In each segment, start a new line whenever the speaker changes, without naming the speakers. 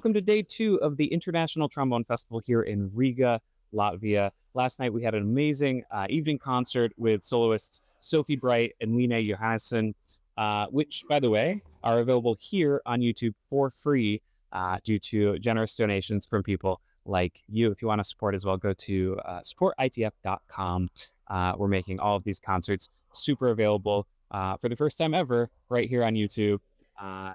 Welcome to day 2 of the International Trombone Festival here in Riga, Latvia. Last night we had an amazing evening concert with soloists Sophie Bright and Lena Johannesson, which, by the way, are available here on YouTube for free due to generous donations from people like you. If you want to support as well, go to supportitf.com. We're making all of these concerts super available for the first time ever right here on YouTube.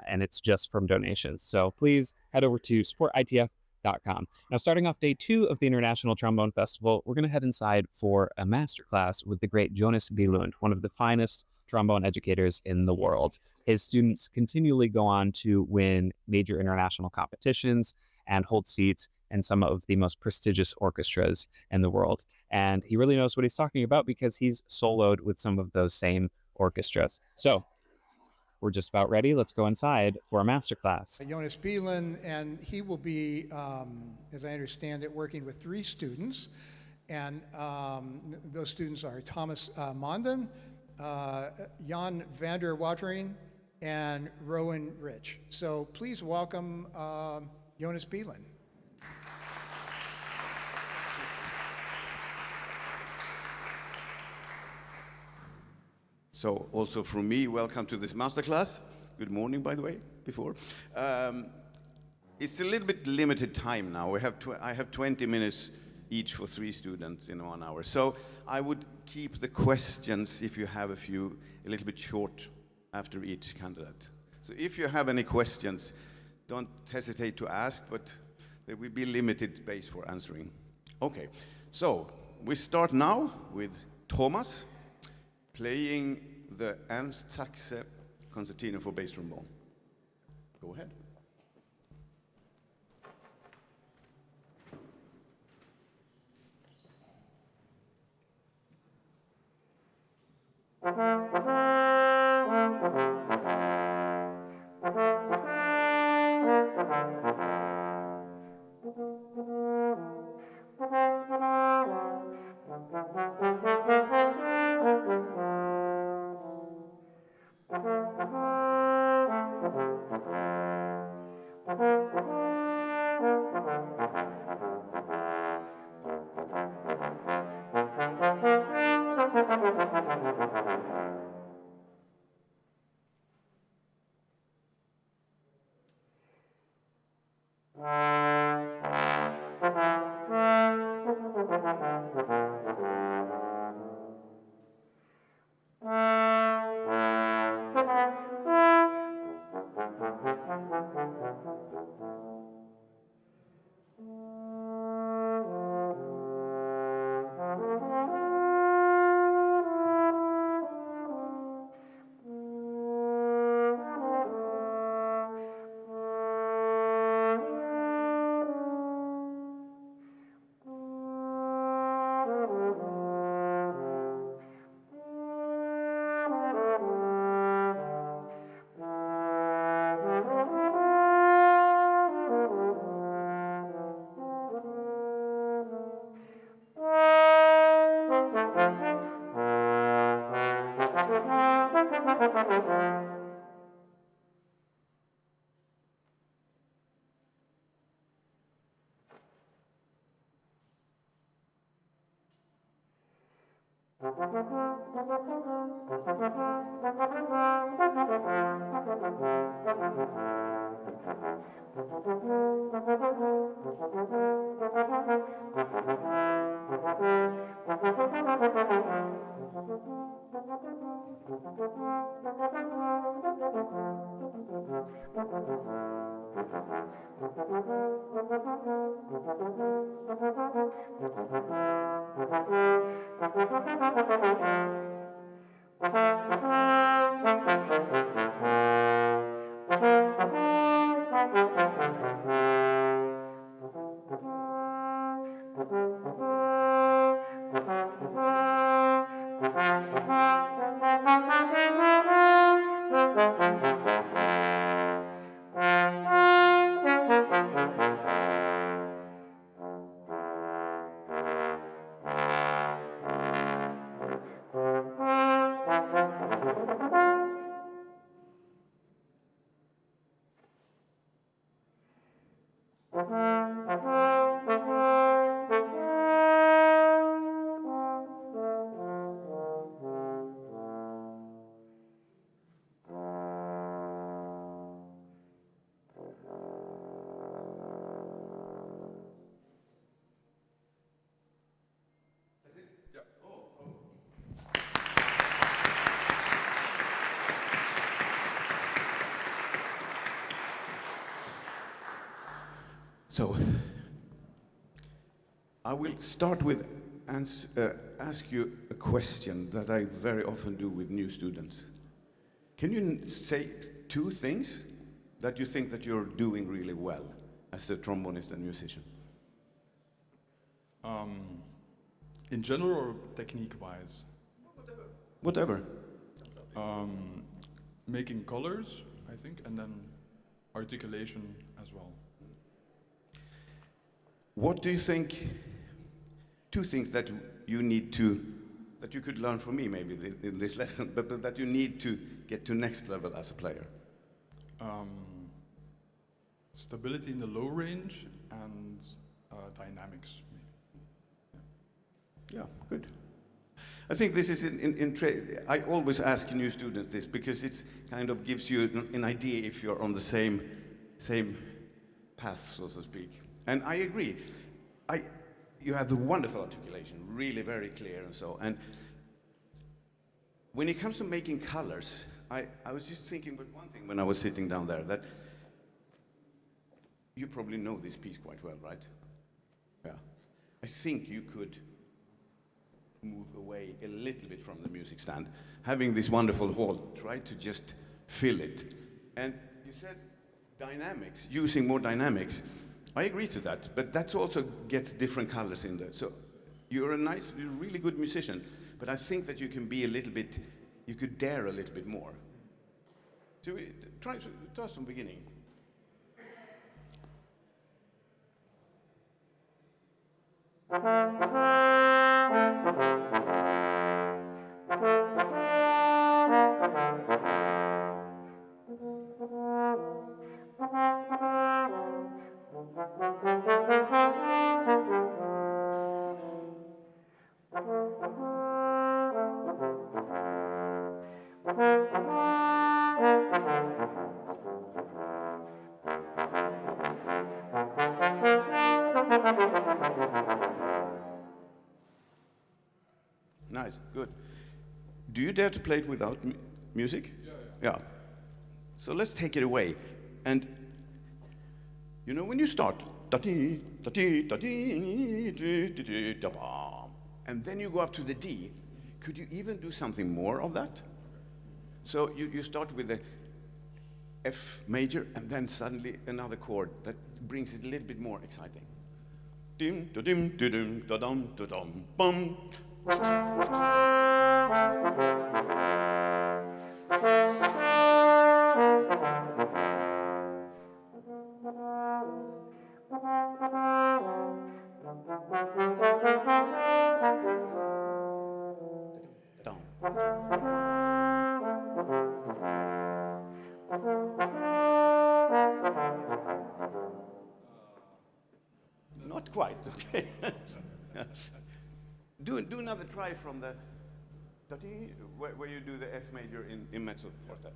And it's just from donations. So please head over to supportitf.com. Now, starting off day 2 of the International Trombone Festival, we're going to head inside for a masterclass with the great Jonas Bylund, one of the finest trombone educators in the world. His students continually go on to win major international competitions and hold seats in some of the most prestigious orchestras in the world. And he really knows what he's talking about because he's soloed with some of those same orchestras. So we're just about ready. Let's go inside for a masterclass.
Jonas Bylund, and he will be, as I understand it, working with 3 students. And those students are Thomas Monden, Jan van der Watering, and Rowan Rich. So please welcome Jonas Bylund.
So also from me, welcome to this masterclass. Good morning, by the way, before. It's a little bit limited time now. I have 20 minutes each for 3 students in 1 hour. So I would keep the questions, if you have a few, a little bit short after each candidate. So if you have any questions, don't hesitate to ask, but there will be limited space for answering. Okay, so we start now with Thomas playing the Ernst Sachse Concertino for bass trombone. Go ahead. So, I will start with ask you a question that I very often do with new students. Can you say 2 things that you think that you're doing really well as a trombonist and musician?
In general or technique-wise?
Whatever.
Making colors, I think, and then articulation as well.
What do you think, 2 things that you need to, that you could learn from me maybe in this lesson, but that you need to get to next level as a player?
Stability in the low range and dynamics, maybe.
Yeah, good. I think this is I always ask new students this because it kind of gives you an idea if you're on the same path, so to speak. And I agree. You have a wonderful articulation, really very clear and so. And when it comes to making colors, I was just thinking about one thing when I was sitting down there, that you probably know this piece quite well, right? Yeah. I think you could move away a little bit from the music stand. Having this wonderful hall, try to just fill it. And you said dynamics, using more dynamics. I agree to that, but that also gets different colors in there. So you're a really good musician, but I think that you can be a little bit, you could dare a little bit more. So we try to start from the beginning. Nice, good. Do you dare to play it without music? Yeah. So let's take it away. And you know when you start, and then you go up to the D, could you even do something more of that? So you start with the F major and then suddenly another chord that brings it a little bit more exciting. Dim, da dim, da dim, da dum, da dum, bum. Down. Not quite, okay. Do another try from the where you do the F major in mezzo forte.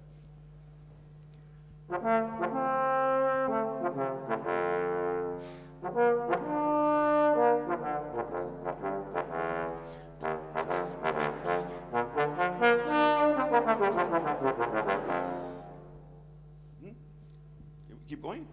Keep going.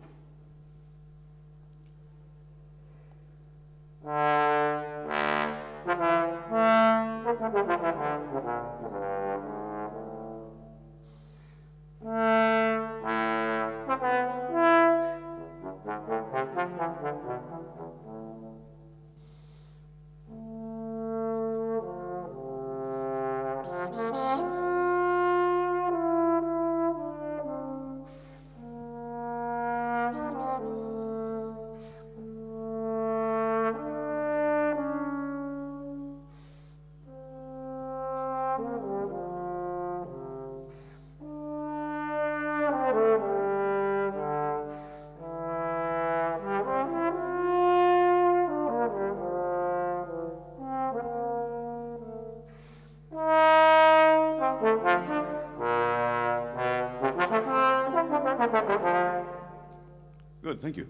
Good, thank you.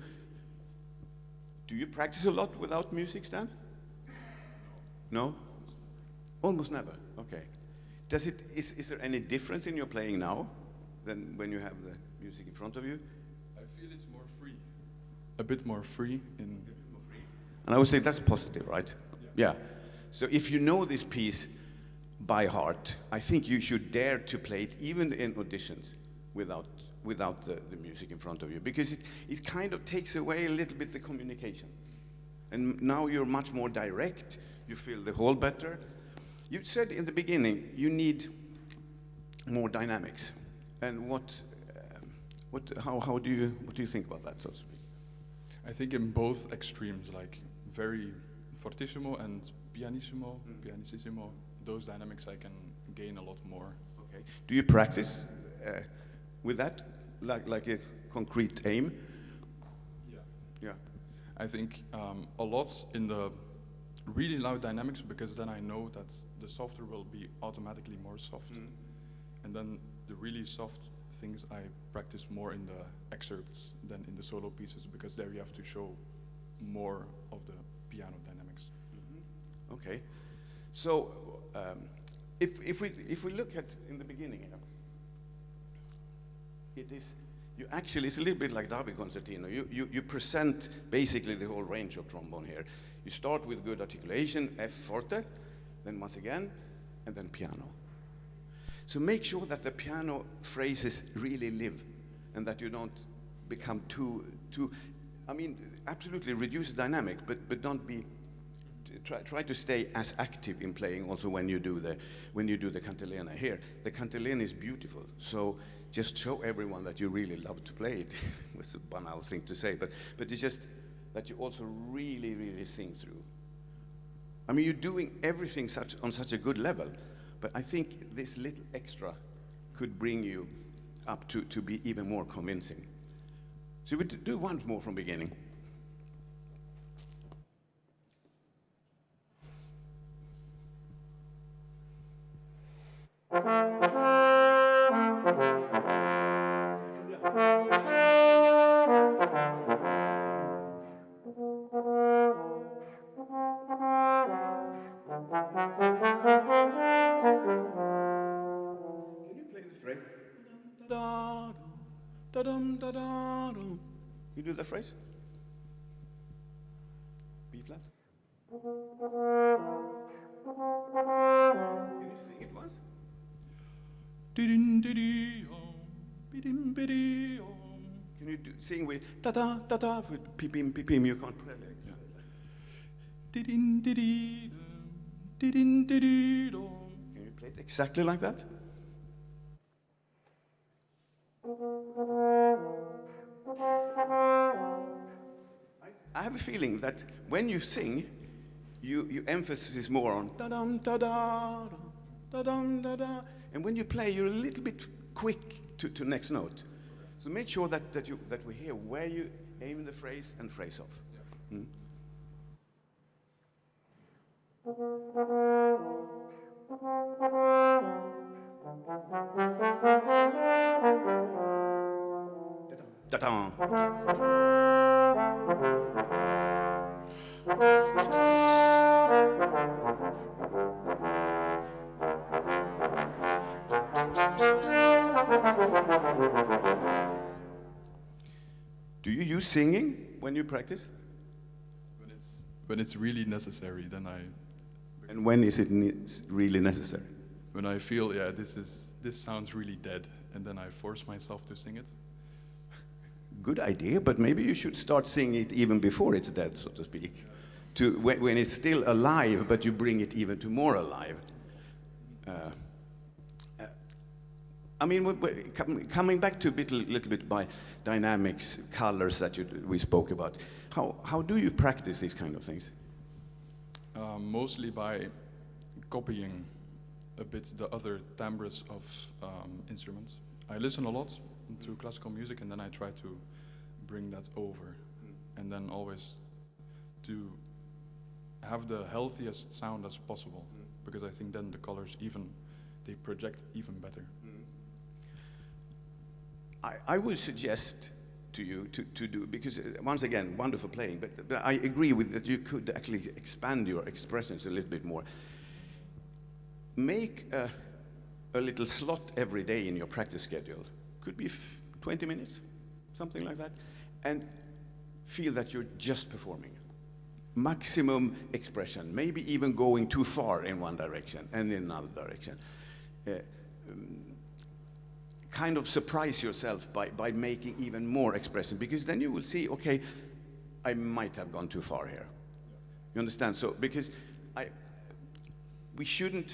Do you practice a lot without music, Stan? No? Almost never, okay. Is there any difference in your playing now than when you have the music in front of you?
I feel it's more free. a bit more free in.
And I would say that's positive, right? Yeah. So if you know this piece by heart, I think you should dare to play it even in auditions without the music in front of you, because it kind of takes away a little bit the communication. And now you're much more direct, you feel the whole better. You said in the beginning you need more dynamics. And what do you think about that, so to speak?
I think in both extremes, like very fortissimo and pianissimo, pianissimo, those dynamics I can gain a lot more.
Okay. Do you practice with that, like a concrete aim?
Yeah.
Yeah.
I think a lot in the really loud dynamics, because then I know that the softer will be automatically more soft. And then the really soft things I practice more in the excerpts than in the solo pieces, because there you have to show more of the piano dynamics.
Okay. So if we look at in the beginning here, it's a little bit like David Concertino. You present basically the whole range of trombone here. You start with good articulation, F forte, then once again, and then piano. So make sure that the piano phrases really live, and that you don't become too. I mean, absolutely reduce the dynamic, but don't be. Try to stay as active in playing also when you do the cantilena here. The cantilena is beautiful, so just show everyone that you really love to play it. It's a banal thing to say, but it's just that you also really, really sing through. I mean, you're doing everything on such a good level, but I think this little extra could bring you up to be even more convincing. So we do one more from beginning. You do that phrase? B flat? Can you sing it once? Can you sing with da da da da with pipim pipim? You can't play like that. Can you play it exactly like that? I have a feeling that when you sing, you emphasis more on da dum da da da dum da da, and when you play, you're a little bit quick to next note. So make sure that we hear where you aim the phrase and phrase off. Yeah. Da-da. Do you use singing when you practice?
When it's really necessary, then I.
And when is it really necessary?
When I feel, yeah, this sounds really dead, and then I force myself to sing it.
Good idea, but maybe you should start singing it even before it's dead, so to speak. When it's still alive, but you bring it even to more alive. I mean, coming back to a little bit by dynamics, colors that we spoke about. How do you practice these kind of things?
Mostly by copying a bit the other timbres of instruments. I listen a lot to classical music, and then I try to bring that over, and then always to have the healthiest sound as possible, because I think then the colors they project even better.
I would suggest to you to do, because once again, wonderful playing, but I agree with that you could actually expand your expressions a little bit more. Make a little slot every day in your practice schedule. Could be 20 minutes, something like that. And feel that you're just performing. Maximum expression, maybe even going too far in one direction and in another direction. Kind of surprise yourself by making even more expression, because then you will see, okay, I might have gone too far here. You understand? So because we shouldn't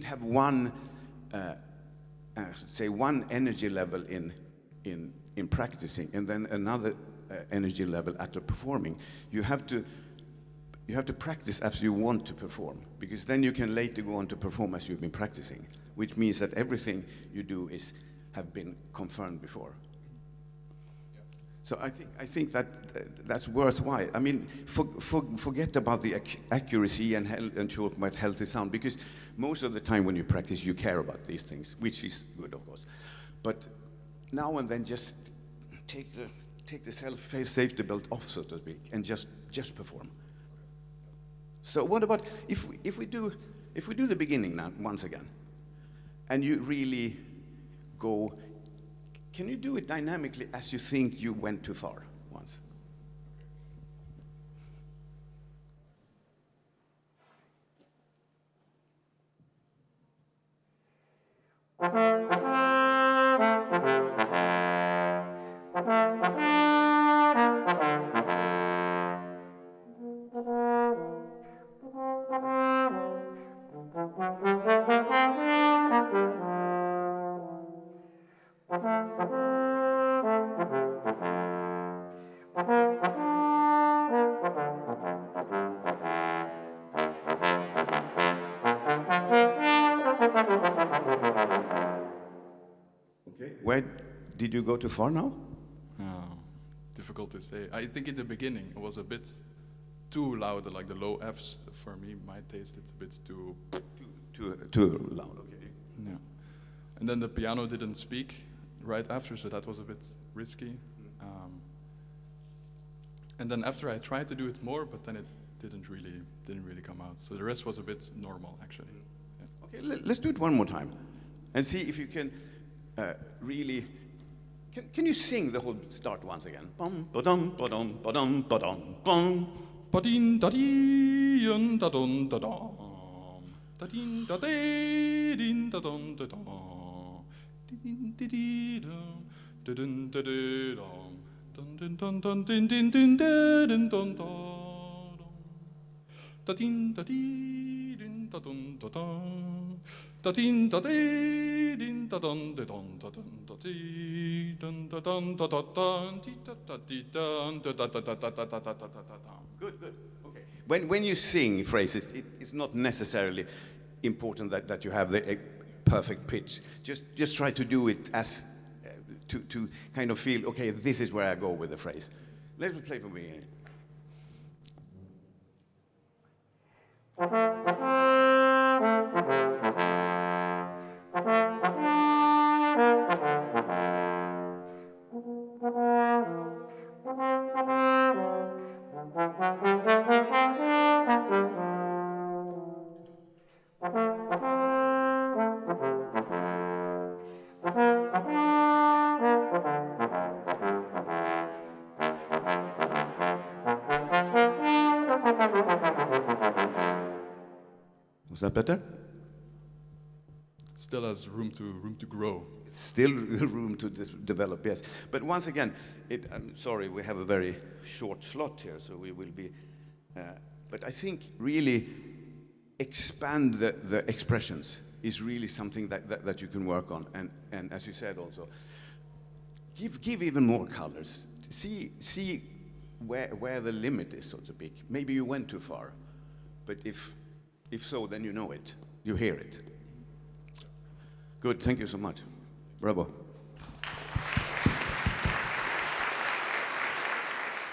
have one say one energy level in practicing and then another energy level after performing. You have to practice as you want to perform, because then you can later go on to perform as you've been practicing, which means that everything you do have been confirmed before. So I think that's worthwhile. I mean, forget about the accuracy and talk about healthy sound, because most of the time when you practice, you care about these things, which is good, of course. But now and then, just take the safety belt off, so to speak, and just perform. So what about if we do the beginning now once again, and you really go? Can you do it dynamically as you think you went too far once? Okay. Where did you go too far now?
Difficult to say. I think in the beginning it was a bit too loud, like the low Fs for me. My taste, it's a bit too
loud. Okay.
Yeah. And then the piano didn't speak right after, so that was a bit risky. And then after I tried to do it more, but then it didn't really come out. So the rest was a bit normal, actually. Yeah.
Okay, let's do it one more time, and see if you can really. Can you sing the whole start once again? Bum ba-dum ba-dum ba-dum ba-dum bum.
Ba-din da-dee da-dun da-dum. Da-din da-dee-din da-dun da-dum. Din di-dee-dum da-dun da-dee-dum. Dun dun dun din din din din dun dun. Da-din da-dee-din da-dun da-dum. Da-din da-dee-din da-dun da-dun da-dun da-dee dun da-dun da-da-dun dee-da-da-dee-dun da-da-da-da-da-da-da-da-da-da.
Good. Okay. When you sing phrases, it's not necessarily important that you have the perfect pitch. Just try to do it as to kind of feel, okay, this is where I go with the phrase. Let me play for me. Was that better?
Still has room to grow.
It's still room to develop, yes. But once again, I'm sorry, we have a very short slot here, so we will be. But I think really expand the expressions is really something that you can work on, and as you said also, give even more colors. See where the limit is, so to speak. Maybe you went too far, but if so, then you know it, you hear it. Good, thank you so much. Bravo.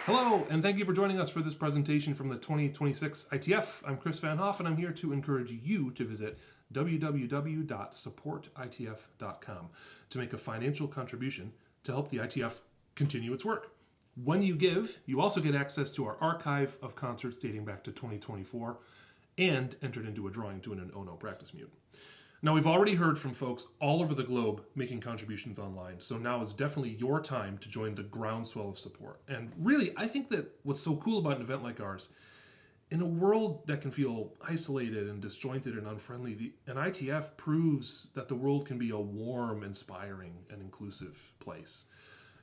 Hello, and thank you for joining us for this presentation from the 2026 ITF. I'm Chris Van Hoff, and I'm here to encourage you to visit www.supportitf.com to make a financial contribution to help the ITF continue its work. When you give, you also get access to our archive of concerts dating back to 2024 and entered into a drawing to win an Ono practice mute. Now, we've already heard from folks all over the globe making contributions online, so now is definitely your time to join the groundswell of support. And really, I think that what's so cool about an event like ours, in a world that can feel isolated and disjointed and unfriendly, an ITF proves that the world can be a warm, inspiring, and inclusive place.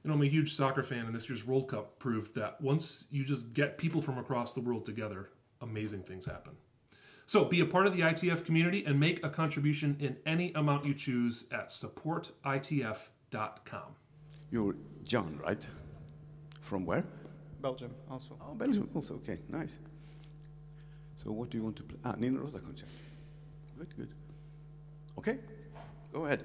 You know, I'm a huge soccer fan, and this year's World Cup proved that once you just get people from across the world together, amazing things happen. So be a part of the ITF community and make a contribution in any amount you choose at supportitf.com.
You're John, right? From where?
Belgium also.
Oh, Belgium also. Okay, nice. So what do you want to play? Nina Rosa concert. Good, good. Okay, go ahead.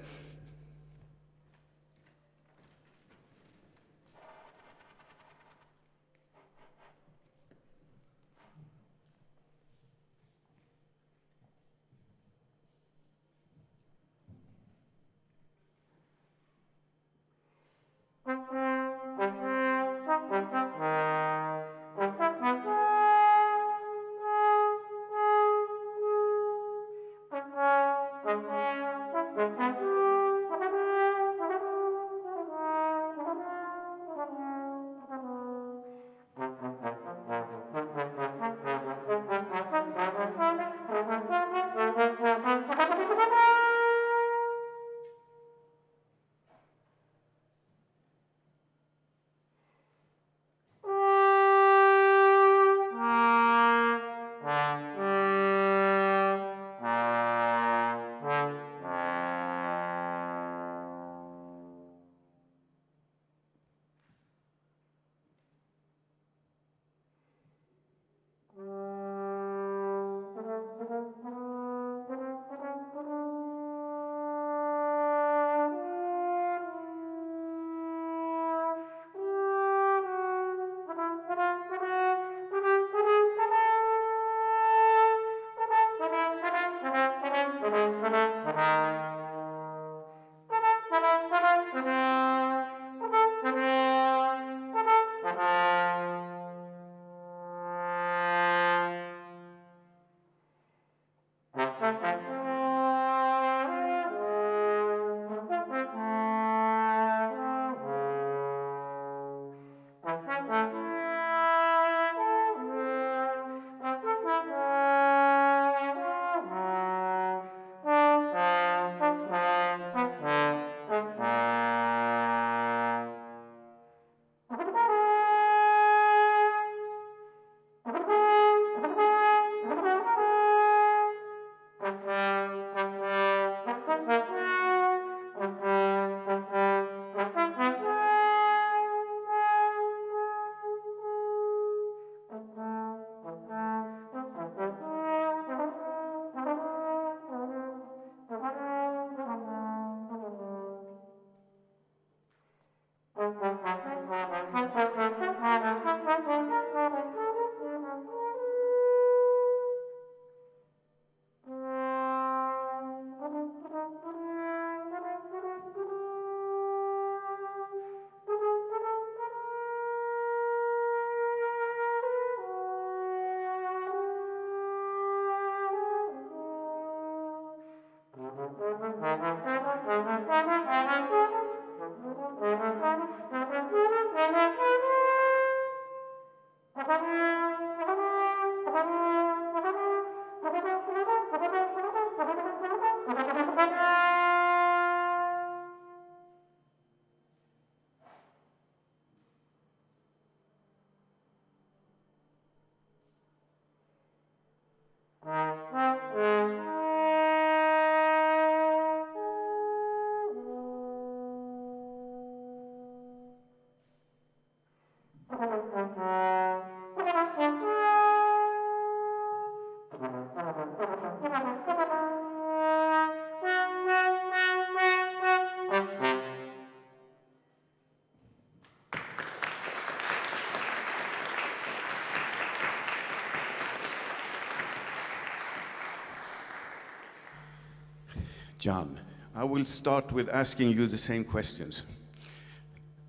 John, I will start with asking you the same questions.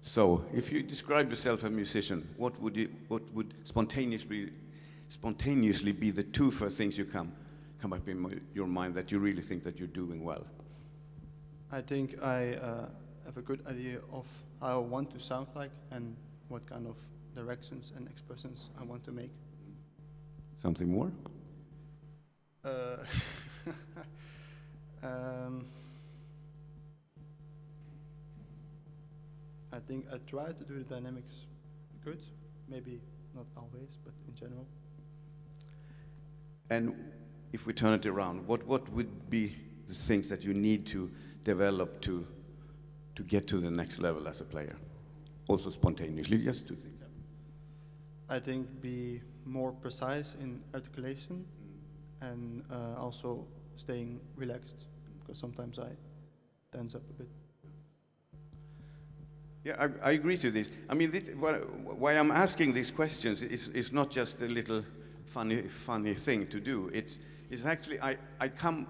So, if you describe yourself as a musician, what would spontaneously be the two first things you come come up in your mind that you really think that you're doing well?
I think I have a good idea of how I want to sound like and what kind of directions and expressions I want to make.
Something more?
I think I try to do the dynamics good, maybe not always, but in general.
And if we turn it around, what would be the things that you need to develop to get to the next level as a player? Also spontaneously, just two things.
I think be more precise in articulation and also staying relaxed, because sometimes I tense up a bit.
Yeah, I agree to this. I mean, why I'm asking these questions is not just a little funny thing to do. It's actually, I come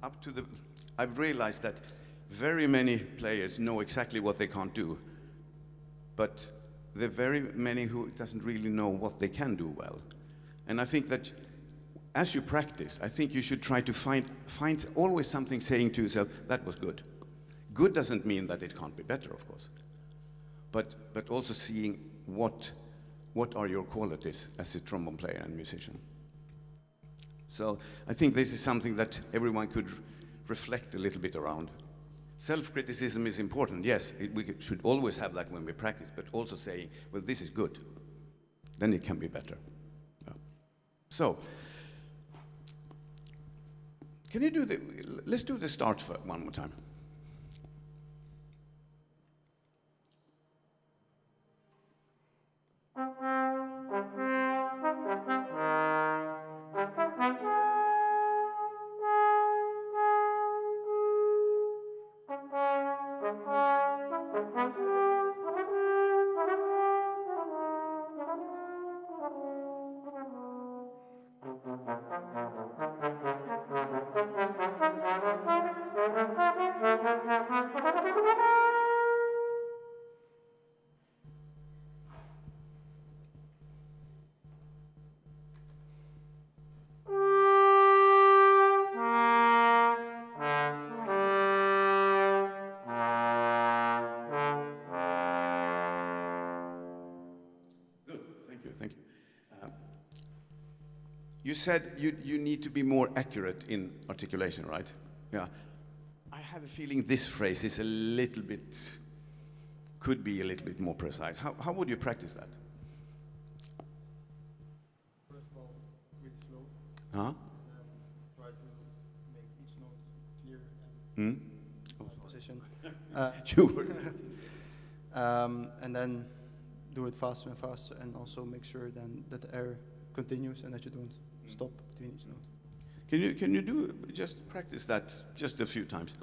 up to I've realized that very many players know exactly what they can't do, but there are very many who doesn't really know what they can do well. And I think that as you practice, I think you should try to find always something saying to yourself, that was good. Good doesn't mean that it can't be better, of course. But also seeing what are your qualities as a trombone player and musician. So I think this is something that everyone could reflect a little bit around. Self-criticism is important, yes, we should always have that when we practice, but also saying, well, this is good, then it can be better. Yeah. So, can you do let's do the start one more time. Thank you. You said you need to be more accurate in articulation, right? Yeah. I have a feeling this phrase is could be a little bit more precise. How would you practice that?
First of all, really slow.
Huh?
And then try to make each note clear and position.
Sure.
And then do it faster and faster, and also make sure then that the air continues and that you don't stop between each note.
Can you just practice that just a few times?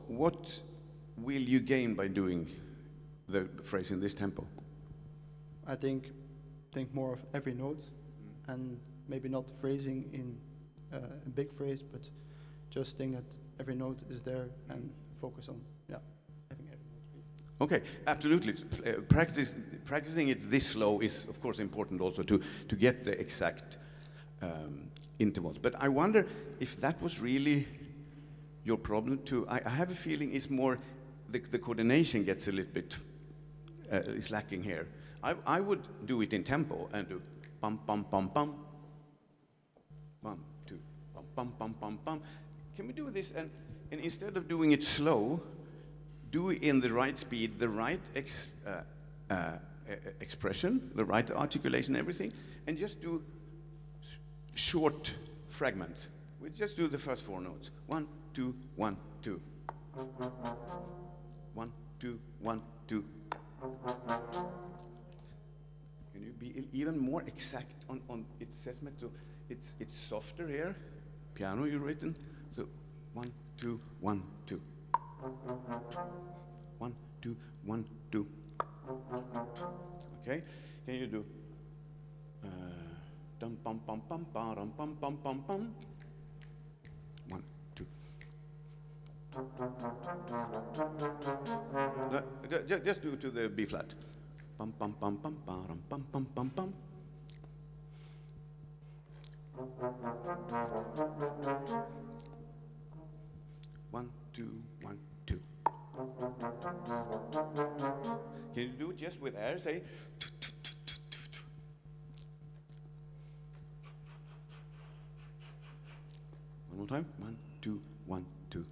What will you gain by doing the phrase in this tempo?
I think more of every note, and maybe not phrasing in a big phrase, but just think that every note is there and focus on having every note.
Okay, absolutely. Practicing it this slow is, of course, important also to get the exact intervals. But I wonder if that was really your problem too. I have a feeling it's more the coordination gets a little bit is lacking here. I would do it in tempo and do bum bum bum bum, 1, 2, bum bum bum bum bum. Can we do this and instead of doing it slow, do it in the right speed, the right expression, the right articulation, everything, and just do short fragments. We just do the first 4 notes. 1, 2, 1, 2. 1, 2, 1, 2. Can you be even more exact on it says mezzo? It's softer here. Piano you written. So 1, 2, 1, 2. 1, 2, 1, 2. Okay? Can you do dum pum pum pum pum pum pum pum pum? 1, 2. Just do to the B flat. Pum pum pum pum pum pum pum pum pum. One, two, 1, 2. Can you do it just with air? Say. One more time. 1, 2, 1, 2.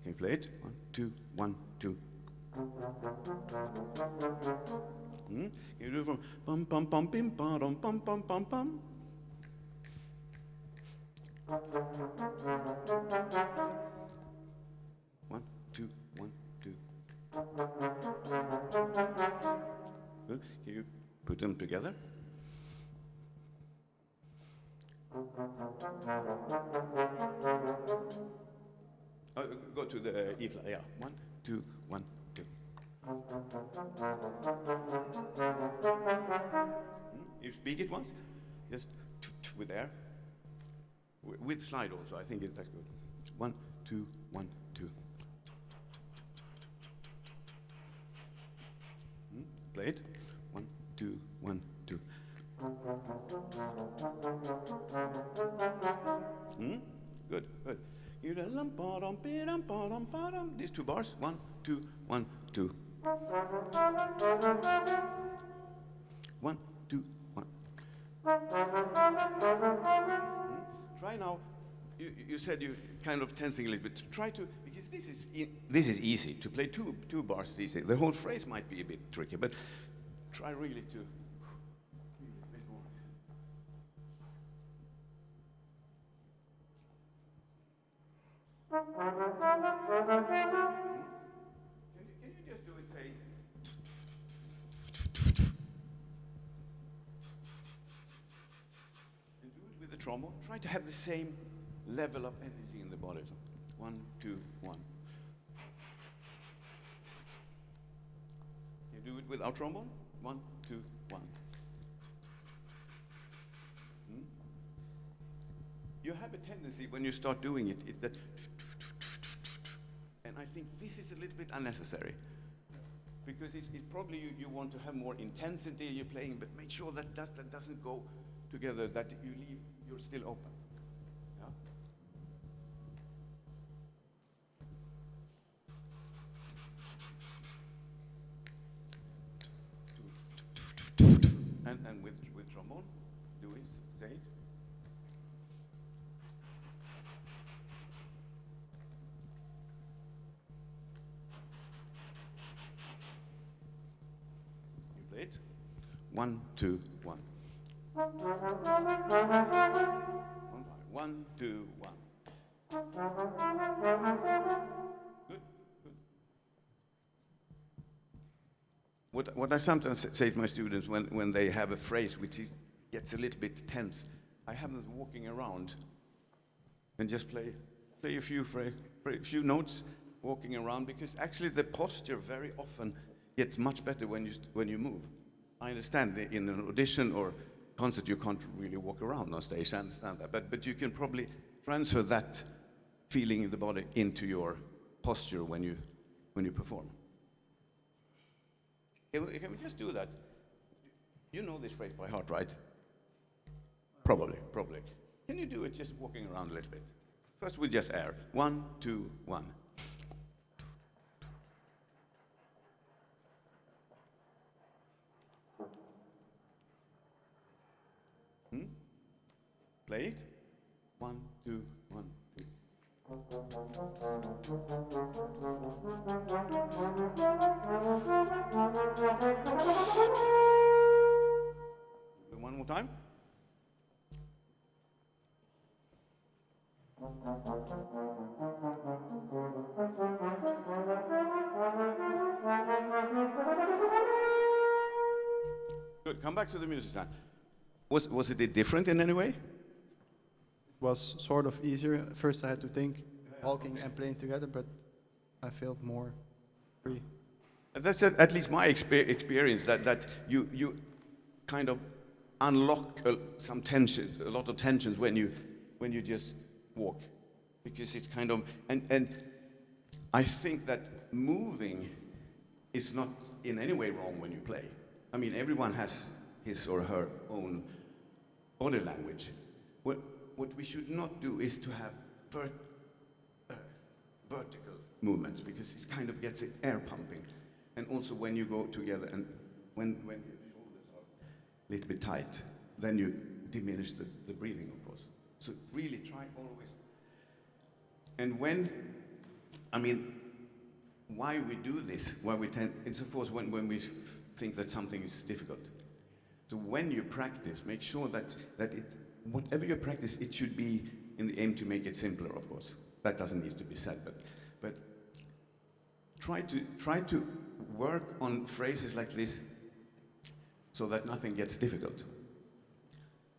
Can you play it? 1, 2, 1, 2. Can you do it from pum pum pum pim pum pum pum pum pum? One, two, 1, 2. Good. Can you put them together? Oh, go to the E flat. Yeah. 1, 2, 1, 2. You speak it once, just with air, with slide also. I think that's good. 1, 2, 1, 2. Play it. 1, 2, 1, 2. Good, good. You do these 2 bars. 1, 2, 1, 2. 1, 2, 1. Try now. You said you kind of tensing a little bit. Try to, because this is easy to play. Two bars is easy. The whole phrase might be a bit tricky, but try really to. Can you just do it, say, and do it with the trombone? Try to have the same level of energy in the body. So 1, 2, 1. Can you do it without trombone? 1, 2, 1. You have a tendency when you start doing it, it's that, and I think this is a little bit unnecessary. Because it's probably you want to have more intensity you're playing, but make sure that doesn't go together, that you're still open. Yeah? And with trombone, do it, say it. It. 1, 2, 1. 1, 2, 1. Good, good. What I sometimes say to my students when they have a phrase which gets a little bit tense, I have them walking around and just play a few notes walking around, because actually the posture very often gets much better when you move. I understand that in an audition or concert you can't really walk around on stage. I understand that, but you can probably transfer that feeling in the body into your posture when you perform. Can we just do that? You know this phrase by heart, right? Probably. Can you do it just walking around a little bit? First with just air. 1, 2, 1. Play it. 1, 2, 1, 2. One more time. Good. Come back to the music stand. Was it different in any way?
It was sort of easier. At first I had to think, walking and playing together, but I felt more free.
And that's at least my experience, that you kind of unlock some tension, a lot of tensions when you just walk, because it's kind of and I think that moving is not in any way wrong when you play. I mean, everyone has his or her own body language. What we should not do is to have vertical movements, because it kind of gets the air pumping. And also when you go together and when your shoulders are a little bit tight, then you diminish the breathing, of course. So really try always. And why we do this, it's of course when we think that something is difficult. So when you practice, make sure that whatever you practice, it should be in the aim to make it simpler, of course. That doesn't need to be said, but try to work on phrases like this so that nothing gets difficult.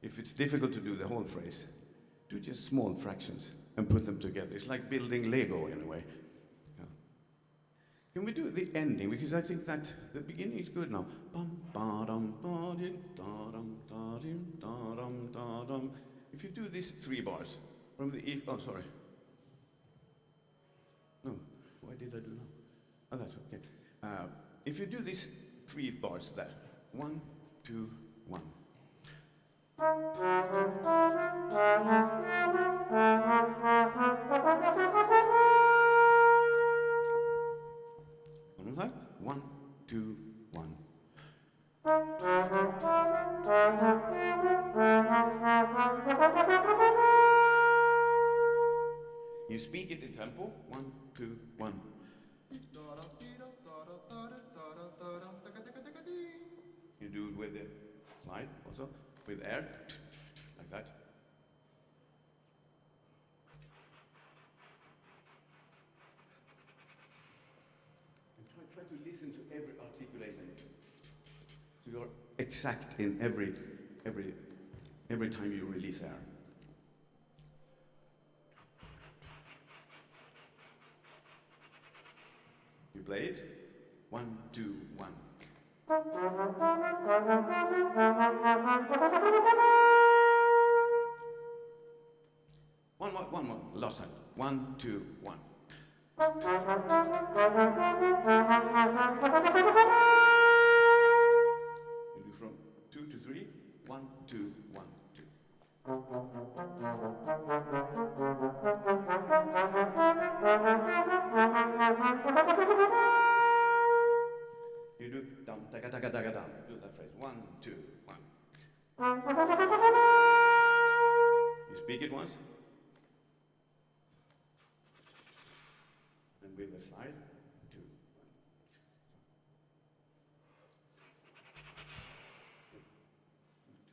If it's difficult to do the whole phrase, do just small fractions and put them together. It's like building Lego in a way. Yeah. Can we do the ending? Because I think that the beginning is good now. Bum, ba-dum, ba-dim, da-dum, da-dim, da-dum, da-dum. If you do these 3 bars from the E, oh, sorry. No, why did I do now? Oh, that's okay. If you do these 3 bars there, 1, 2, 1. One more time. 1, 2, 1. You speak it in tempo. 1, 2, 1. You do it with the slide also, with air, like that. And try to listen to every articulation. So you're exact in every time you release air. You play it. 1, 2, 1. One more. Last time. 1, 2, 1. You do from 2 to 3. 1, 2, 1, 2. You do dum daga daga daga dum. Do that phrase. 1, 2, 1. You speak it once. And with the slide. 2, 1.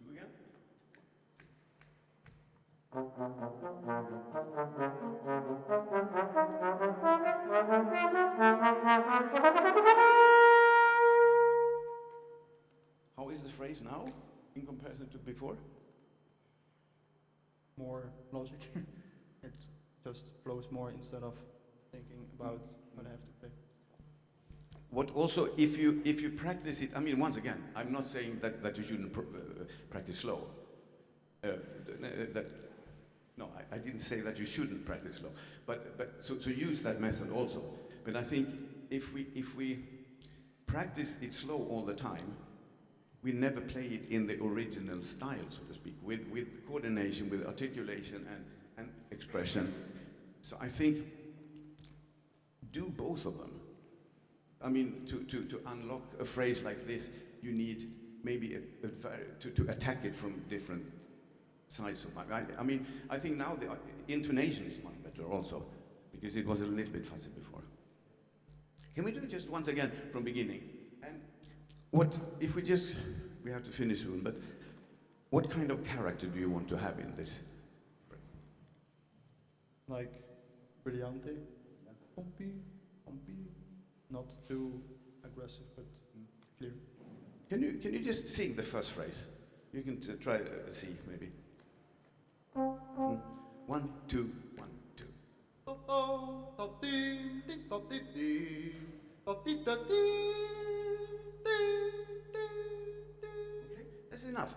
2 again. How is the phrase now in comparison to before?
More logic. It just flows more instead of thinking about what I have to play.
What also, if you practice it, I mean, once again, I'm not saying that you shouldn't practice slow. No, I didn't say that you shouldn't practice slow, but so use that method also. But I think if we practice it slow all the time, we never play it in the original style, so to speak, with coordination, with articulation and expression. So I think do both of them. I mean, to unlock a phrase like this, you need maybe to attack it from different sides of my. I mean, I think now the intonation is much better also, because it was a little bit fuzzy before. Can we do it just once again from beginning? And what if we have to finish soon, but what kind of character do you want to have in this?
like brillante, pumpy, pumpy, not too aggressive but clear.
Can you just sing the first phrase? You can try C maybe. Mm. 1, 2, 1, 2. Okay, that's enough.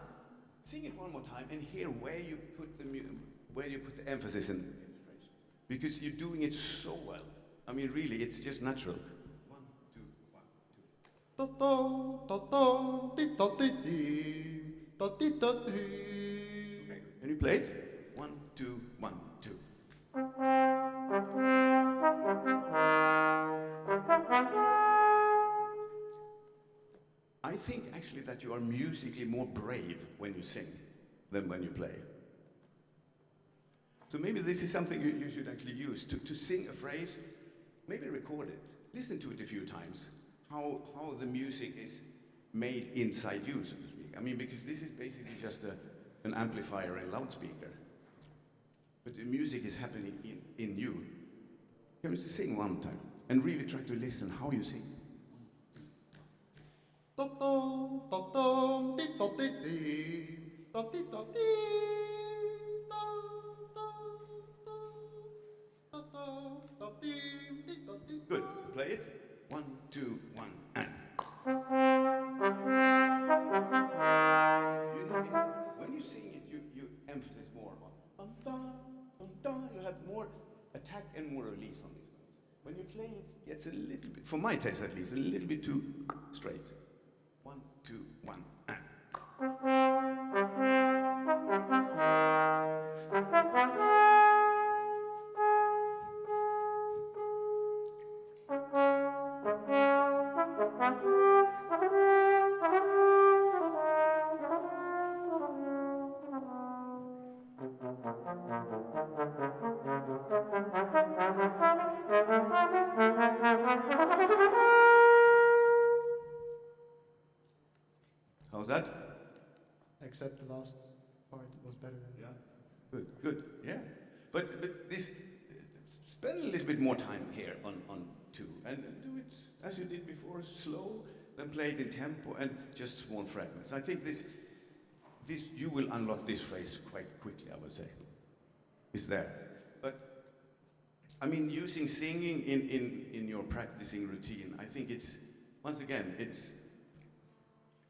Sing it one more time and hear where you put the emphasis in the phrase, because you're doing it so well. I mean, really, it's just natural. 1, 2, 1, 2. Okay. Can you play it? 1, 2, 1, 2. I think actually that you are musically more brave when you sing than when you play. So maybe this is something you should actually use to sing a phrase. Maybe record it. Listen to it a few times. How the music is made inside you, so to speak. I mean, because this is basically just an amplifier and loudspeaker. But the music is happening in you. Can you just sing one time and really try to listen how you sing? Good. Play it. 1, 2, 1, and. You know, when you sing it, you emphasize more on bum, bum, bum, bum. You have more attack and more release on these notes. When you play it, it's a little bit, for my taste at least, a little bit too straight. 1, 2, 1, and. How's that?
Except the last part was better than
Good, good, yeah. But this, spend a little bit more time here on 2, and do it as you did before, slow, then play it in tempo, and just small fragments. I think this you will unlock this phrase quite quickly, I would say. It's there. But, I mean, using singing in your practicing routine, I think it's, once again,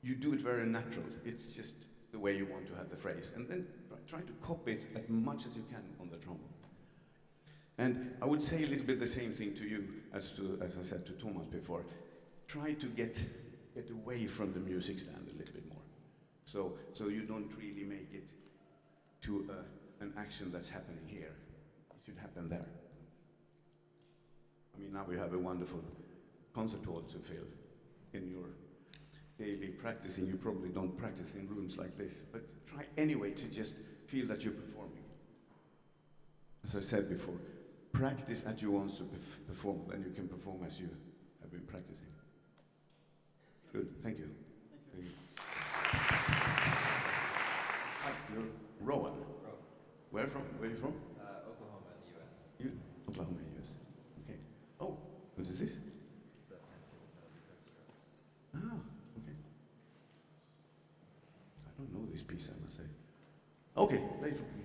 you do it very natural. It's just the way you want to have the phrase. And then try to copy it as much as you can on the trombone. And I would say a little bit the same thing to you as I said to Thomas before. Try to get away from the music stand a little bit more. So you don't really make it to an action that's happening here. It should happen there. I mean, now we have a wonderful concert hall to fill in your daily practicing. You probably don't practice in rooms like this, but try anyway to just feel that you're performing. As I said before, practice as you want to perform, then you can perform as you have been practicing. Good, thank you. Thank you. You're Rowan. Where are you from?
Oklahoma in the U.S.
Oklahoma, US. Okay. Oh, what is this?
The Francis Bergström.
Ah, okay. I don't know this piece, I must say. Okay, play for me.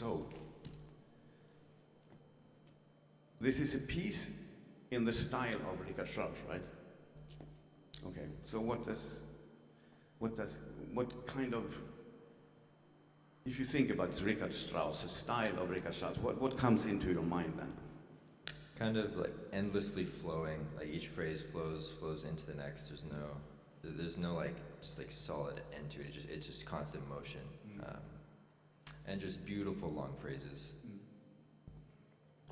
So, this is a piece in the style of Richard Strauss, right? Okay, so what kind of, if you think about Richard Strauss, the style of Richard Strauss, what comes into your mind then?
Kind of like endlessly flowing, like each phrase flows into the next. There's no like just like solid end to it. It's just constant motion, and just beautiful long phrases.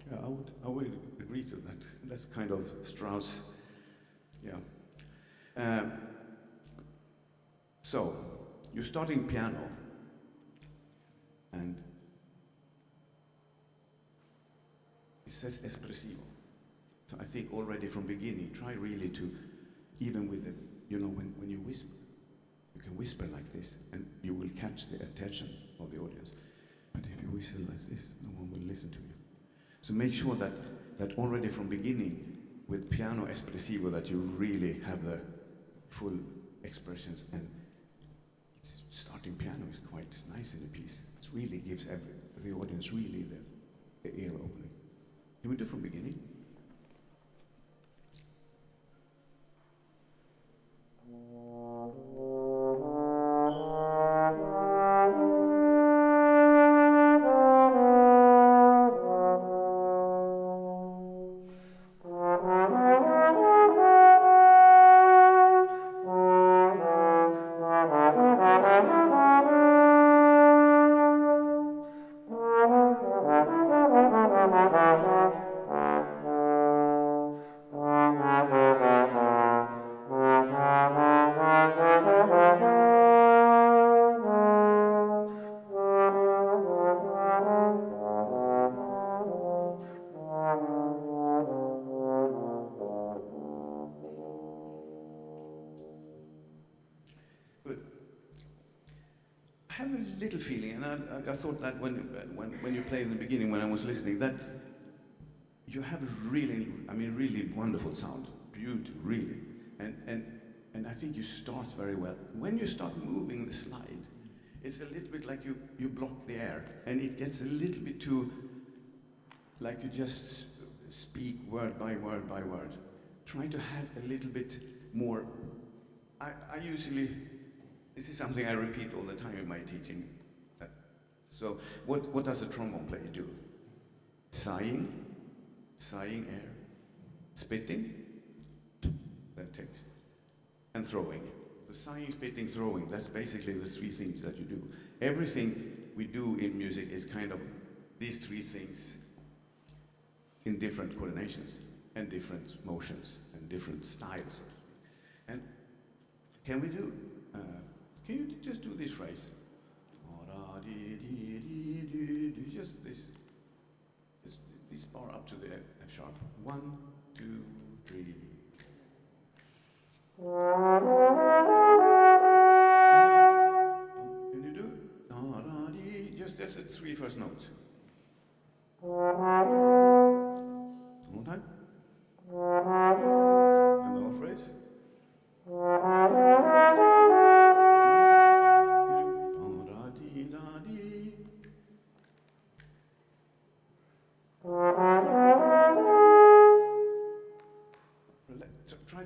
Yeah, I would agree to that. That's kind of Strauss, yeah. So, you're starting piano, and it says espressivo. So I think already from beginning, try really to, even with the, when you whisper, you can whisper like this, and you will catch the attention of the audience. But if you whistle like this, no one will listen to you. So make sure that already from beginning, with piano espressivo, that you really have the full expressions, and starting piano is quite nice in a piece. It really gives the audience really the ear opening. Can we do from beginning? I have a little feeling, and I thought that when you played in the beginning, when I was listening, that you have a really wonderful sound, beautiful, really, and I think you start very well. When you start moving the slide, it's a little bit like you block the air, and it gets a little bit too, like you just speak word by word by word. Try to have a little bit more. I usually. This is something I repeat all the time in my teaching. So, what does a trombone player do? Sighing air, spitting, that takes, and throwing. So sighing, spitting, throwing, that's basically the three things that you do. Everything we do in music is kind of these three things in different coordinations, and different motions, and different styles. And can we do can you just do this phrase? Just this bar up to the F sharp. 1, 2, 3. Can you do it? Just the three first notes. One more time. And the whole phrase.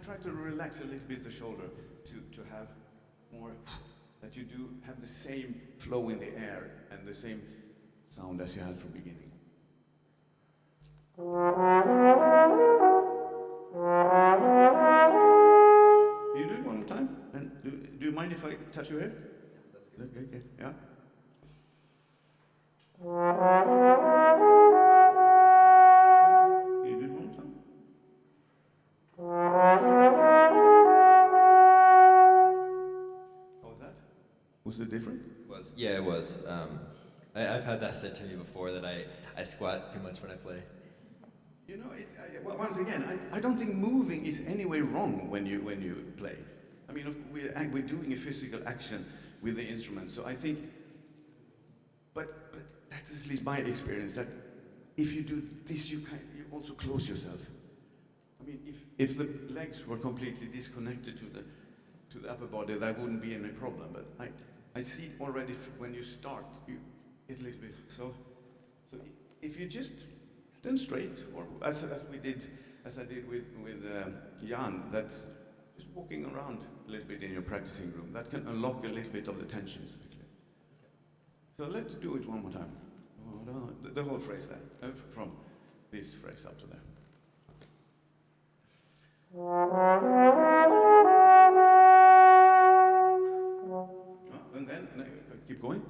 Try to relax a little bit the shoulder to have more, that you do have the same flow in the air and the same sound as you had from the beginning. Can you do it one more time? And do you mind if I touch your hair? Yeah, that's good. Okay, yeah. Can you do it one more time? How was that? Was it different?
It was. I've had that said to me before, that I squat too much when I play.
You know, well, once again, I don't think moving is anyway wrong when you play. I mean, we're doing a physical action with the instrument, so I think. But that's at least my experience, that if you do this, you also close yourself. I mean, if the legs were completely disconnected to the upper body, that wouldn't be any problem. But I see already when you start, you get a little bit. So So if you just turn straight, or as I did with Jan, that just walking around a little bit in your practicing room, that can unlock a little bit of the tensions. So let's do it one more time. The whole phrase there, from this phrase up to there. And then keep going.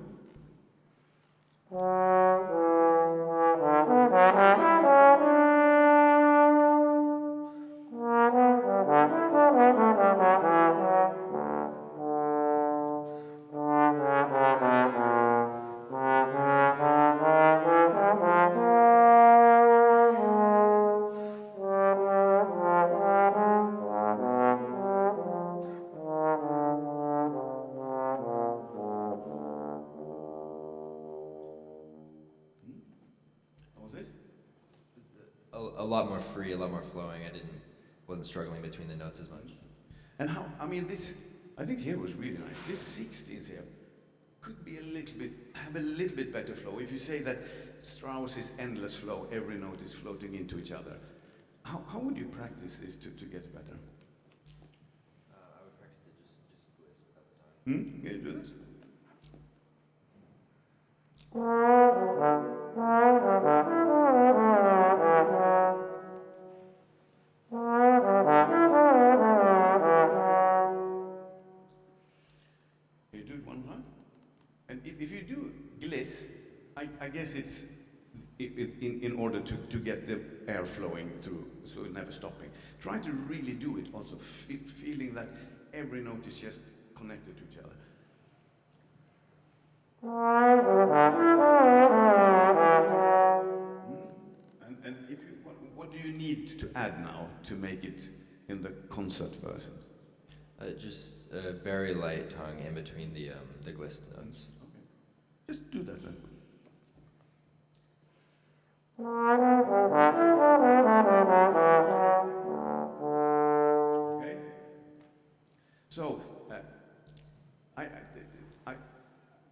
A lot more free, a lot more flowing. Wasn't struggling between the notes as much.
And how, I mean, this, I think here was really nice. This 16th here could be have a little bit better flow. If you say that Strauss's endless flow, every note is floating into each other, how would you practice this to get it better?
I would practice it just bliss without the time.
Can you do this? Can you do it one time? And if you do gliss, I guess it's in order to get the air flowing through, so never stopping. Try to really do it also, feeling that every note is just connected to each other. And if you, what do you need to add now to make it in the concert version?
Just a very light tongue in between the gliss notes.
Okay. Just do that then. Okay. So,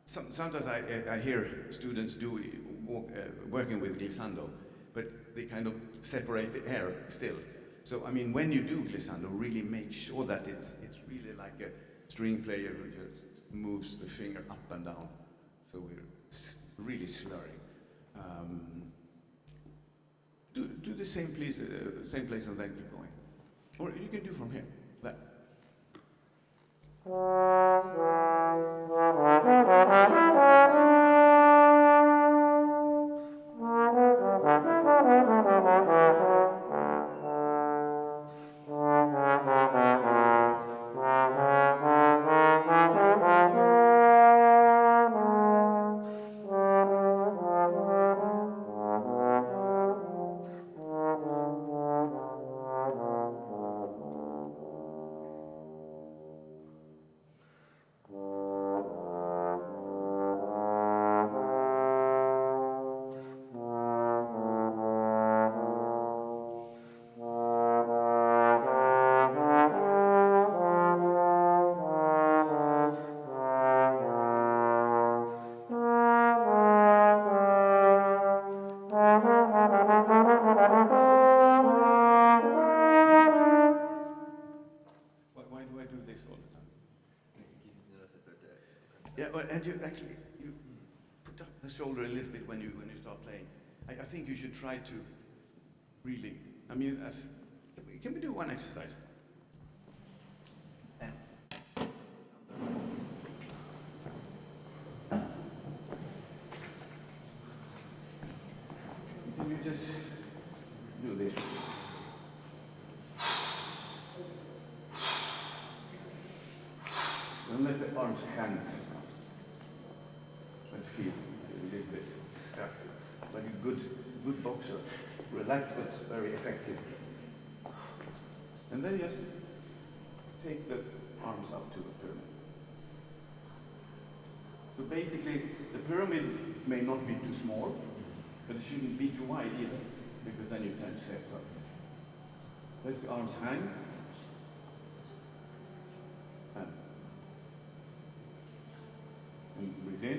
sometimes I hear students working with glissando, but they kind of separate the air still. So, I mean, when you do glissando, really make sure that it's really like a string player who just moves the finger up and down. So we're really slurring. Do the same place and then keep going. Or you can do from here, that. Why do I do this all the time? Yeah, well, and you put up the shoulder a little bit when you start playing. I think you should try to really, I mean, can we do one exercise? So you just do this. And let the arms hang just now. And feel a little bit. Yeah. Like a good boxer. Relaxed but very effective. And then just take the arms up to the pyramid. So basically, the pyramid may not be too small, but it shouldn't be too wide either, because then you tense hips up. Let the arms hang. And breathe in.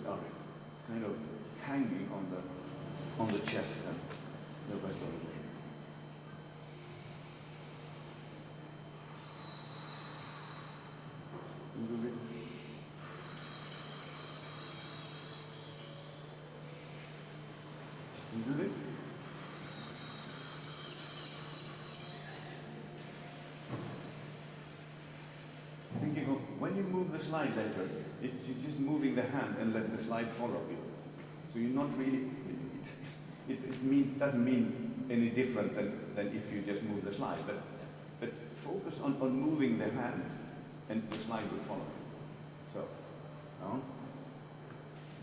pyramid, kind of hanging on the chest and the rest of the leg. A little bit. A little bit. Thinking of when you move the slide later, you're just moving the hand and let the slide follow you. So you're not really, doesn't mean any different than if you just move the slide, but focus on moving the hand and the slide will follow you. So, down,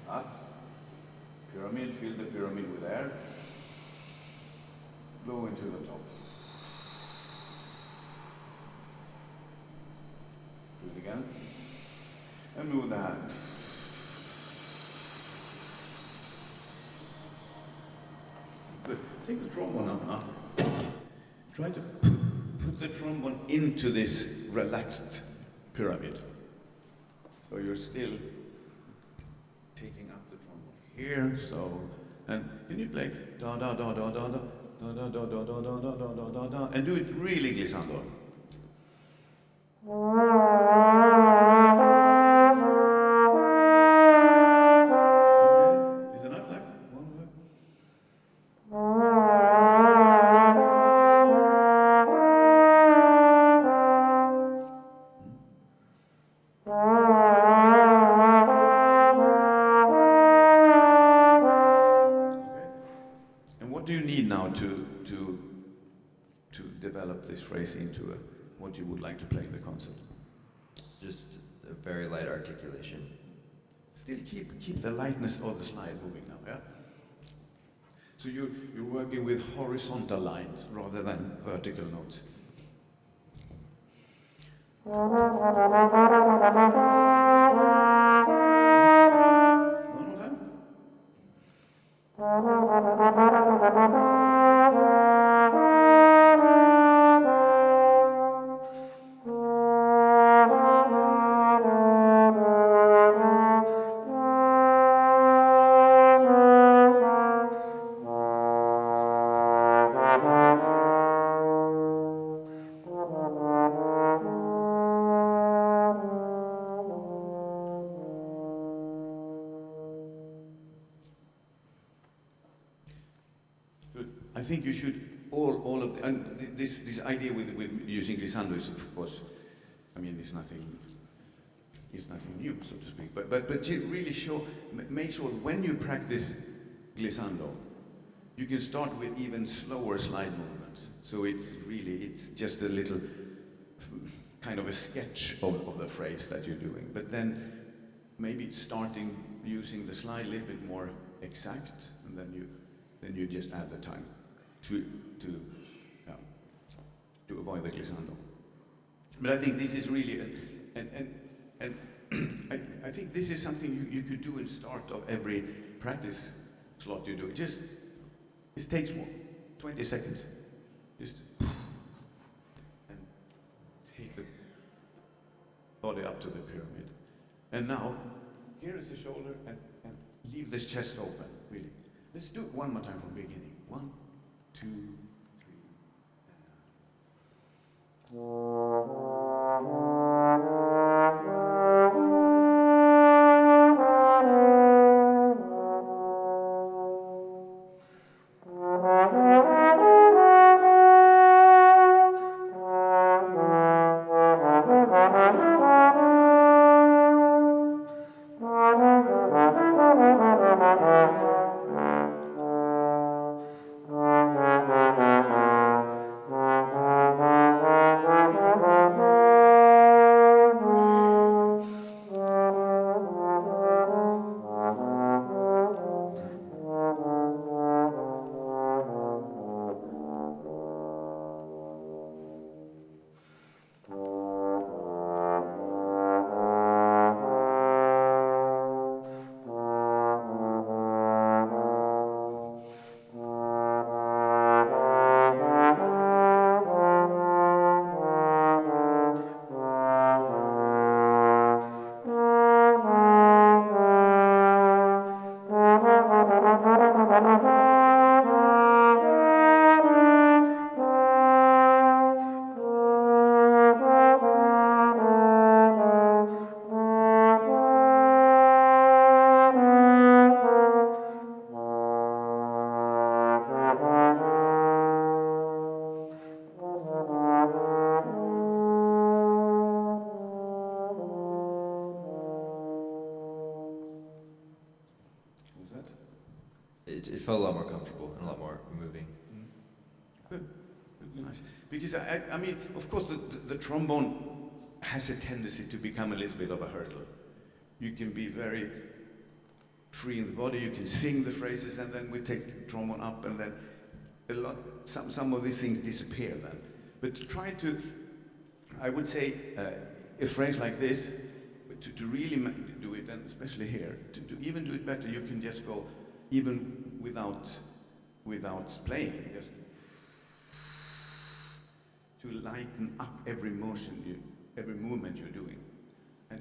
up, pyramid, fill the pyramid with air, blow into the top. Do it again, and move the hand. Good. Take the trombone up now. Try to put the trombone into this relaxed pyramid. So you're still taking up the trombone here. So, and can you play da da da da da da da da da da da da da da da da, and do it really glissando. Okay, is it not like one more? And what do you need now to develop this phrase into what you would like to play in the concert?
Just a very light articulation.
Still keep the lightness of the slide moving now, yeah? So you're working with horizontal lines rather than vertical notes. One more time. Good. I think you should all of the, and this idea with using glissando is, of course, I mean, it's nothing new, so to speak. But you really make sure when you practice glissando, you can start with even slower slide movements. So it's just a little kind of a sketch of the phrase that you're doing. But then maybe starting using the slide a little bit more exact, and then you just add the time to avoid the glissando. But I think this is really, and I think this is something you could do in start of every practice slot you do. It takes 20 seconds. Just and take the body up to the pyramid. And now, here is the shoulder, and leave this chest open, really. Let's do it one more time from the beginning. 1, 2, 3.
it felt a lot more comfortable and a lot more moving.
Good. Nice. Because I mean, of course, the trombone has a tendency to become a little bit of a hurdle. You can be very free in the body. You can sing the phrases, and then we take the trombone up, and then some of these things disappear then. But to try to, I would say, a phrase like this, to really do it, and especially here, to even do it better, you can just go even without playing, just to lighten up every motion, every movement you're doing. And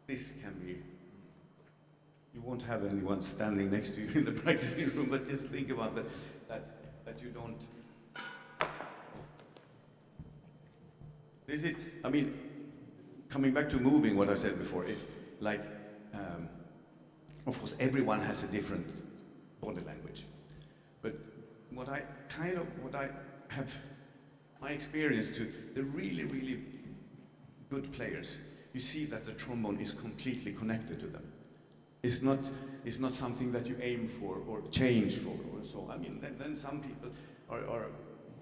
this can be, you won't have anyone standing next to you in the practicing room, but just think about that you don't. This is, I mean, coming back to moving, what I said before is like, of course, everyone has a different body language. But what I have, my experience to the really, really good players, you see that the trombone is completely connected to them. It's not something that you aim for or change for or so. I mean, then some people are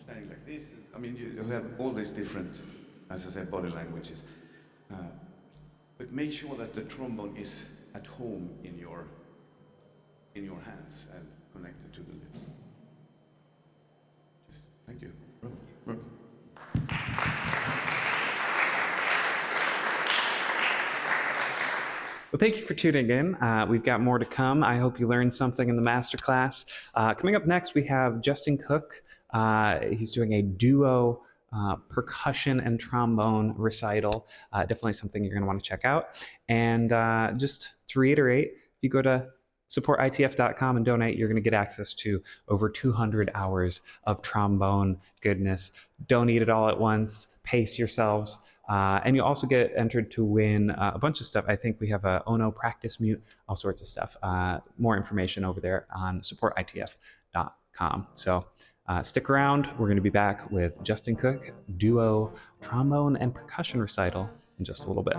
standing like this. I mean, you have all these different, as I said, body languages. But make sure that the trombone is at home in your hands and connected to the lips. Just thank you. Rob.
Well, thank you for tuning in. We've got more to come. I hope you learned something in the masterclass. Coming up next, we have Justin Cook. He's doing a duo percussion and trombone recital. Definitely something you're going to want to check out. And just to reiterate, if you go to supportitf.com and donate, you're going to get access to over 200 hours of trombone goodness. Don't eat it all at once. Pace yourselves. And you also get entered to win a bunch of stuff. I think we have a Ono practice mute, all sorts of stuff. More information over there on supportitf.com. So stick around. We're going to be back with Justin Cook, duo trombone and percussion recital in just a little bit.